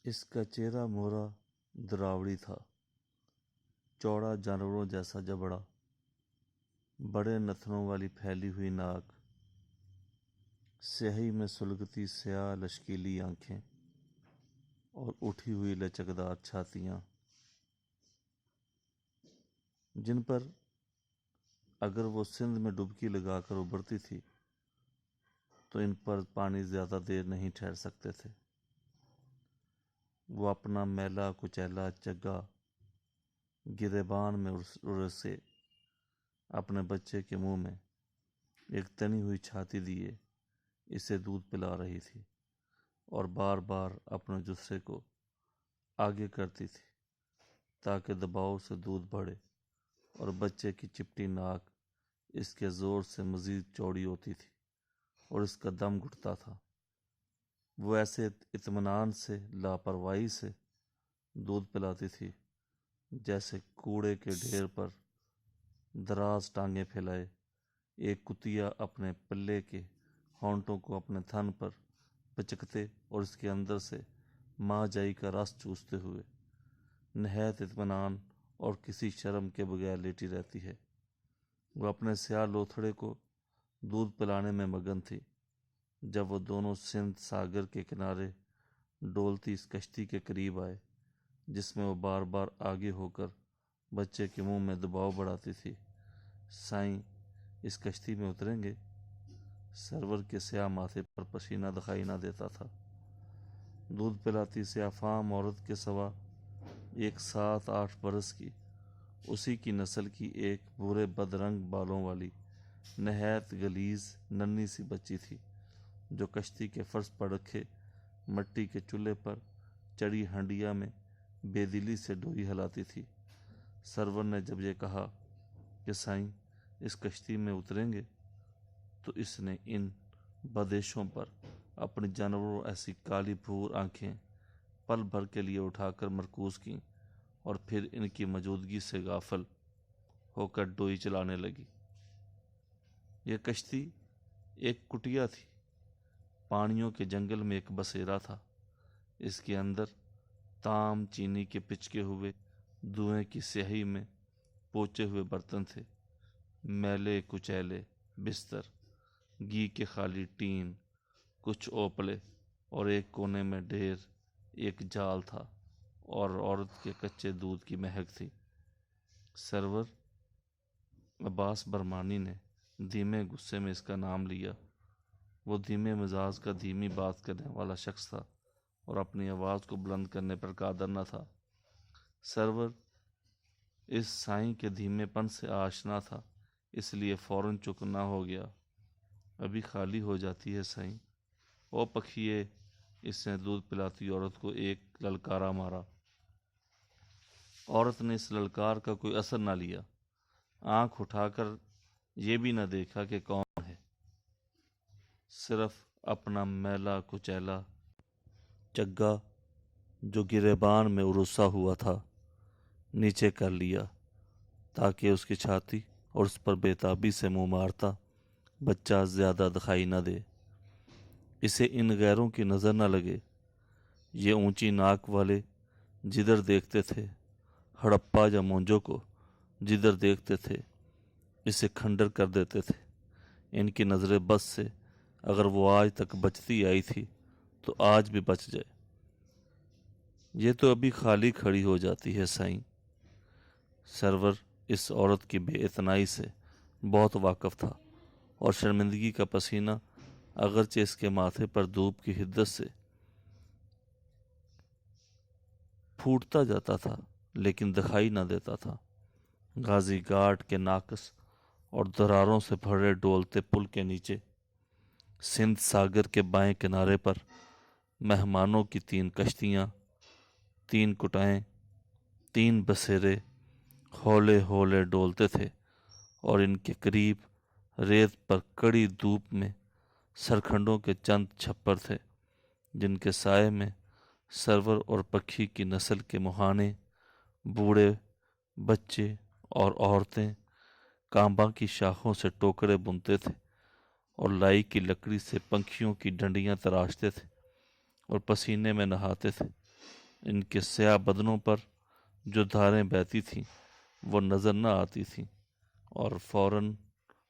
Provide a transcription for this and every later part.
اس کا چہرہ مہرا دراوڑی تھا، چوڑا جانوروں جیسا جبڑا، بڑے نتنوں والی پھیلی ہوئی ناک، سیاہی میں سلگتی سیاہ لشکیلی آنکھیں اور اٹھی ہوئی لچکدار چھاتیاں، جن پر اگر وہ سندھ میں ڈبکی لگا کر ابھرتی تھی تو ان پر پانی زیادہ دیر نہیں ٹھہر سکتے تھے۔ وہ اپنا میلا کچیلا چگا گریبان میں ارسے اپنے بچے کے منہ میں ایک تنی ہوئی چھاتی دیے اسے دودھ پلا رہی تھی اور بار بار اپنے جسے کو آگے کرتی تھی تاکہ دباؤ سے دودھ بڑھے اور بچے کی چپٹی ناک اس کے زور سے مزید چوڑی ہوتی تھی اور اس کا دم گھٹتا تھا۔ وہ ایسے اطمینان سے لاپرواہی سے دودھ پلاتی تھی جیسے کوڑے کے ڈھیر پر دراز ٹانگیں پھیلائے ایک کتیا اپنے پلے کے ہونٹوں کو اپنے تھن پر پچکتے اور اس کے اندر سے ماں جائی کا رس چوستے ہوئے نہایت اطمینان اور کسی شرم کے بغیر لیٹی رہتی ہے۔ وہ اپنے سیاہ لوتھڑے کو دودھ پلانے میں مگن تھی جب وہ دونوں سندھ ساگر کے کنارے ڈولتی اس کشتی کے قریب آئے جس میں وہ بار بار آگے ہو کر بچے کے منہ میں دباؤ بڑھاتی تھی۔ سائیں، اس کشتی میں اتریں گے؟ سرور کے سیاہ ماتھے پر پسینہ دکھائی نہ دیتا تھا۔ دودھ پلاتی سیاہ فام عورت کے سوا ایک 7-8 برس کی اسی کی نسل کی ایک برے بدرنگ بالوں والی نہایت غلیظ ننھی سی بچی تھی جو کشتی کے فرش پر رکھے مٹی کے چولہے پر چڑی ہنڈیا میں بے دلی سے ڈوئی ہلاتی تھی۔ سرور نے جب یہ کہا کہ سائیں اس کشتی میں اتریں گے تو اس نے ان بدیشوں پر اپنی جانوروں ایسی کالی بھور آنکھیں پل بھر کے لیے اٹھا کر مرکوز کیں اور پھر ان کی موجودگی سے غافل ہو کر ڈوئی چلانے لگی۔ یہ کشتی ایک کٹیا تھی، پانیوں کے جنگل میں ایک بسیرا تھا۔ اس کے اندر تام چینی کے پچکے ہوئے دھوئیں کی سیاہی میں پوچے ہوئے برتن تھے، میلے کچیلے بستر، گھی کے خالی ٹین، کچھ اوپلے اور ایک کونے میں ڈھیر ایک جال تھا اور عورت کے کچے دودھ کی مہک تھی۔ سرور عباس برمانی نے دھیمے غصے میں اس کا نام لیا۔ وہ دھیمے مزاج کا دھیمی بات کرنے والا شخص تھا اور اپنی آواز کو بلند کرنے پر قادر نہ تھا۔ سرور اس سائیں کے دھیمے پن سے آشنا تھا، اس لیے فوراً چپ نہ ہو گیا۔ ابھی خالی ہو جاتی ہے سائیں۔ او پکھیے، اس نے دودھ پلاتی عورت کو ایک للکارا مارا۔ عورت نے اس للکار کا کوئی اثر نہ لیا، آنکھ اٹھا کر یہ بھی نہ دیکھا کہ کون ہے، صرف اپنا میلا کچیلا چگا جو گریبان میں ارسا ہوا تھا نیچے کر لیا تاکہ اس کی چھاتی اور اس پر بےتابی سے منہ مارتا بچہ زیادہ دکھائی نہ دے، اسے ان غیروں کی نظر نہ لگے۔ یہ اونچی ناک والے جدھر دیکھتے تھے، ہڑپا یا مونجوں کو جدھر دیکھتے تھے اسے کھنڈر کر دیتے تھے۔ ان کی نظر بس سے اگر وہ آج تک بچتی آئی تھی تو آج بھی بچ جائے۔ یہ تو ابھی خالی کھڑی ہو جاتی ہے سائیں۔ سرور اس عورت کی بے اتنائی سے بہت واقف تھا اور شرمندگی کا پسینہ اگرچہ اس کے ماتھے پر دھوپ کی حدت سے پھوٹتا جاتا تھا لیکن دکھائی نہ دیتا تھا۔ غازی گھاٹ کے ناقص اور دراروں سے بھرے ڈولتے پل کے نیچے سندھ ساگر کے بائیں کنارے پر مہمانوں کی 3 کشتیاں، 3 کٹائیں، 3 بسیرے ہولے ہولے ڈولتے تھے اور ان کے قریب ریت پر کڑی دھوپ میں سرکھنڈوں کے چند چھپر تھے جن کے سائے میں سرور اور پکھی کی نسل کے مہانے، بوڑھے، بچے اور عورتیں کانبا کی شاخوں سے ٹوکرے بنتے تھے اور لائی کی لکڑی سے پنکھیوں کی ڈنڈیاں تراشتے تھے اور پسینے میں نہاتے تھے۔ ان کے سیاہ بدنوں پر جو دھاریں بہتی تھیں وہ نظر نہ آتی تھیں اور فوراً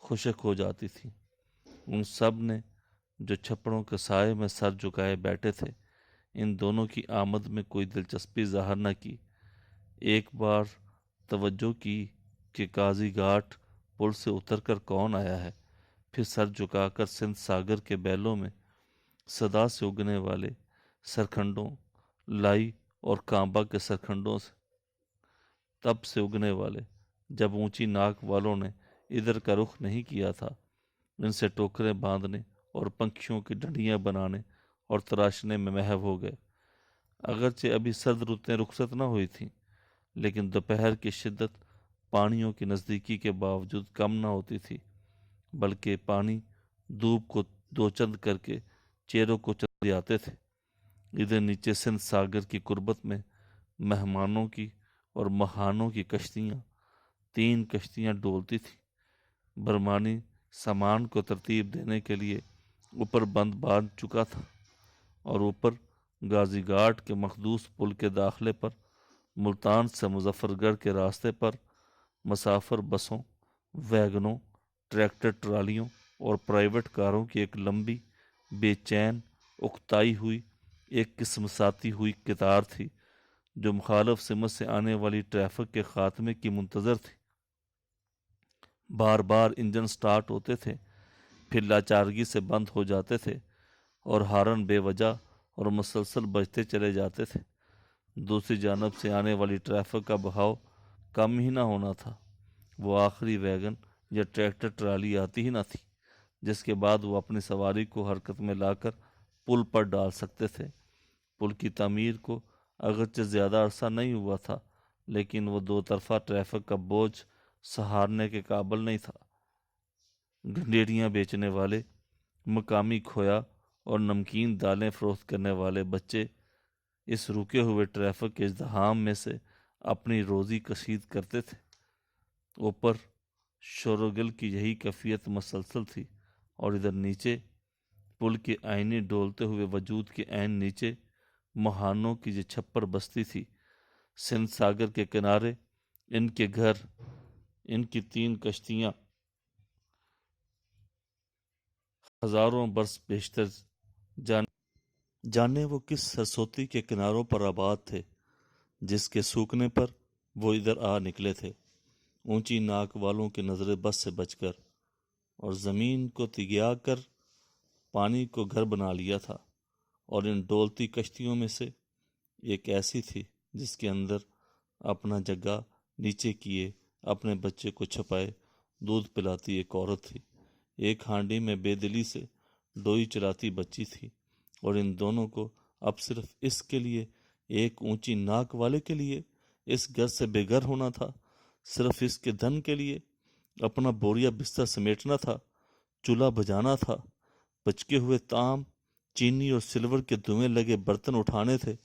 خشک ہو جاتی تھیں۔ ان سب نے جو چھپڑوں کے سائے میں سر جھکائے بیٹھے تھے ان دونوں کی آمد میں کوئی دلچسپی ظاہر نہ کی۔ ایک بار توجہ کی کہ قاضی گھاٹ پل سے اتر کر کون آیا ہے، پھر سر جھکا کر سندھ ساگر کے بیلوں میں صدا سے اگنے والے سرکھنڈوں، لائی اور کانبا کے سرکھنڈوں سے تب سے اگنے والے جب اونچی ناک والوں نے ادھر کا رخ نہیں کیا تھا، ان سے ٹوکریں باندھنے اور پنکھیوں کی ڈنڈیاں بنانے اور تراشنے میں محو ہو گئے۔ اگرچہ ابھی سرد رتیں رخصت نہ ہوئی تھیں، لیکن دوپہر کی شدت پانیوں کی نزدیکی کے باوجود کم نہ ہوتی تھی، بلکہ پانی دھوپ کو دو چند کر کے چہروں کو چلے آتے تھے۔ ادھر نیچے سندھ ساگر کی قربت میں مہمانوں کی اور مہانوں کی کشتیاں، 3 کشتیاں ڈولتی تھیں۔ برمانی سامان کو ترتیب دینے کے لیے اوپر بند باندھ چکا تھا اور اوپر غازی گھاٹ کے مقدوس پل کے داخلے پر ملتان سے مظفر گڑھ کے راستے پر مسافر بسوں، ویگنوں، ٹریکٹر ٹرالیوں اور پرائیویٹ کاروں کی ایک لمبی بے چین اکتائی ہوئی ایک قسم ساتی ہوئی قطار تھی جو مخالف سمت سے آنے والی ٹریفک کے خاتمے کی منتظر تھی۔ بار بار انجن سٹارٹ ہوتے تھے، پھر لاچارگی سے بند ہو جاتے تھے اور ہارن بے وجہ اور مسلسل بجتے چلے جاتے تھے۔ دوسری جانب سے آنے والی ٹریفک کا بہاؤ کم ہی نہ ہونا تھا۔ وہ آخری ویگن یا ٹریکٹر ٹرالی آتی ہی نہ تھی جس کے بعد وہ اپنی سواری کو حرکت میں لا کر پل پر ڈال سکتے تھے۔ پل کی تعمیر کو اگرچہ زیادہ عرصہ نہیں ہوا تھا، لیکن وہ 2 طرفہ ٹریفک کا بوجھ سہارنے کے قابل نہیں تھا۔ گنڈیریاں بیچنے والے، مقامی کھویا اور نمکین دالیں فروخت کرنے والے بچے اس رکے ہوئے ٹریفک کے ازدحام میں سے اپنی روزی کشید کرتے تھے۔ اوپر شور و گل کی یہی کیفیت مسلسل تھی اور ادھر نیچے پل کے آئینی ڈولتے ہوئے وجود کے عین نیچے مہانوں کی یہ چھپر بستی تھی۔ سندھ ساگر کے کنارے ان کے گھر، ان کی 3 کشتیاں ہزاروں برس بیشتر جانے وہ کس سرسوتی کے کناروں پر آباد تھے جس کے سوکھنے پر وہ ادھر آ نکلے تھے، اونچی ناک والوں کی نظر بس سے بچ کر، اور زمین کو تگیا کر پانی کو گھر بنا لیا تھا۔ اور ان ڈولتی کشتیوں میں سے ایک ایسی تھی جس کے اندر اپنا جگہ نیچے کیے اپنے بچے کو چھپائے دودھ پلاتی ایک عورت تھی۔ ایک ہانڈی میں بے دلی سے ڈوئی چلاتی بچی تھی، اور ان دونوں کو اب صرف اس کے لیے، ایک اونچی ناک والے کے لیے اس گھر سے بے گھر ہونا تھا، صرف اس کے دھن کے لیے اپنا بوریا بستر سمیٹنا تھا، چولہا بجانا تھا، بچکے ہوئے تام، چینی اور سلور کے دھویں لگے برتن اٹھانے تھے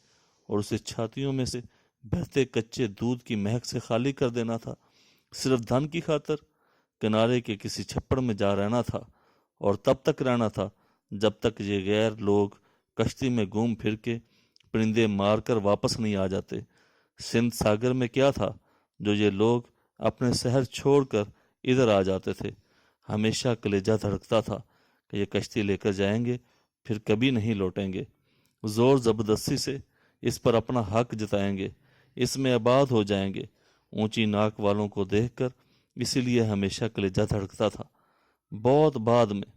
اور اسے چھاتیوں میں سے بہتے کچے دودھ کی مہک سے خالی کر دینا تھا۔ صرف دھن کی خاطر کنارے کے کسی چھپڑ میں جا رہنا تھا، اور تب تک رہنا تھا جب تک یہ غیر لوگ کشتی میں گھوم پھر کے پرندے مار کر واپس نہیں آ جاتے۔ سندھ ساگر میں کیا تھا جو یہ لوگ اپنے شہر چھوڑ کر ادھر آ جاتے تھے؟ ہمیشہ کلیجہ دھڑکتا تھا کہ یہ کشتی لے کر جائیں گے، پھر کبھی نہیں لوٹیں گے، زور زبردستی سے اس پر اپنا حق جتائیں گے، اس میں آباد ہو جائیں گے۔ اونچی ناک والوں کو دیکھ کر اسی لیے ہمیشہ کلیجہ دھڑکتا تھا۔ بہت بعد میں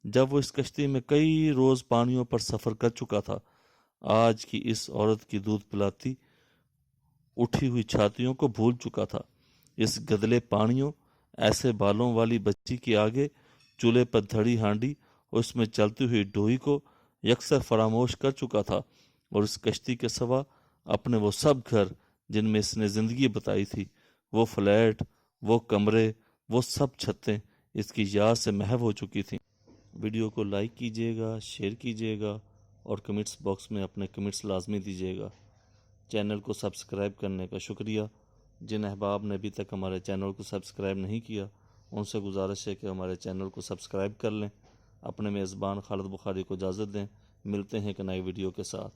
جب وہ اس کشتی میں کئی روز پانیوں پر سفر کر چکا تھا، آج کی اس عورت کی دودھ پلاتی اٹھی ہوئی چھاتیوں کو بھول چکا تھا۔ اس گدلے پانیوں ایسے بالوں والی بچی کے آگے چولہے پر دھڑی ہانڈی اور اس میں چلتی ہوئی ڈوئی کو یکسر فراموش کر چکا تھا، اور اس کشتی کے سوا اپنے وہ سب گھر جن میں اس نے زندگی بتائی تھی، وہ فلیٹ، وہ کمرے، وہ سب چھتیں اس کی یاد سے محو ہو چکی تھیں۔ ویڈیو کو لائک کیجیے گا، شیئر کیجیے گا اور کمنٹس باکس میں اپنے کمنٹس لازمی دیجیے گا۔ چینل کو سبسکرائب کرنے کا شکریہ۔ جن احباب نے ابھی تک ہمارے چینل کو سبسکرائب نہیں کیا ان سے گزارش ہے کہ ہمارے چینل کو سبسکرائب کر لیں۔ اپنے میزبان خالد بخاری کو اجازت دیں، ملتے ہیں ایک نئی ویڈیو کے ساتھ۔